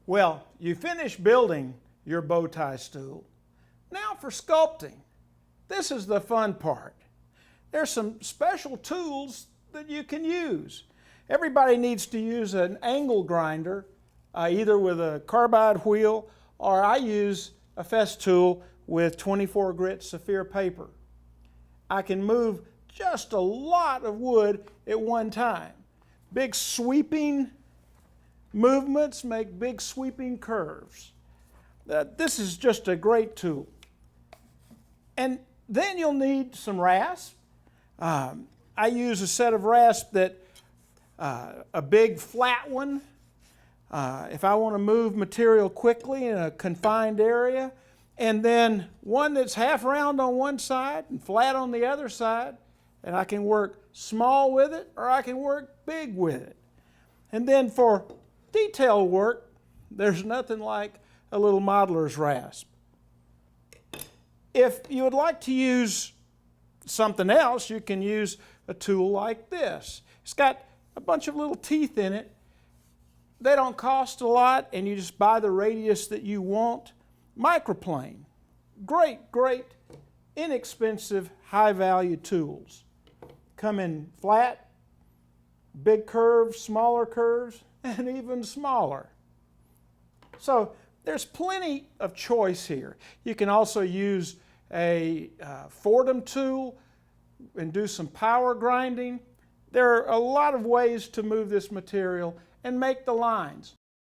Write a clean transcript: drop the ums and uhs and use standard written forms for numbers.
Well, you finish building your bow tie stool. Now for sculpting. This is the fun part. There's some special tools that you can use. Everybody needs to use an angle grinder, either with a carbide wheel, or I use a Festool with 24 grit sapphire paper. I can move just a lot of wood at one time. Big sweeping movements make big sweeping curves. This is just a great tool. And then you'll need some rasp. I use a set of rasp that, a big flat one, if I want to move material quickly in a confined area, and then one that's half round on one side and flat on the other side, and I can work small with it or I can work big with it. And then for detail work, there's nothing like a little modeler's rasp. If you would like to use something else, you can use a tool like this. It's got a bunch of little teeth in it. They don't cost a lot, and you just buy the radius that you want. Microplane. Great, great, inexpensive, high-value tools. Come in flat, big curves, smaller curves, and even smaller. So there's plenty of choice here. You can also use a Fordham tool and do some power grinding. There are a lot of ways to move this material and make the lines.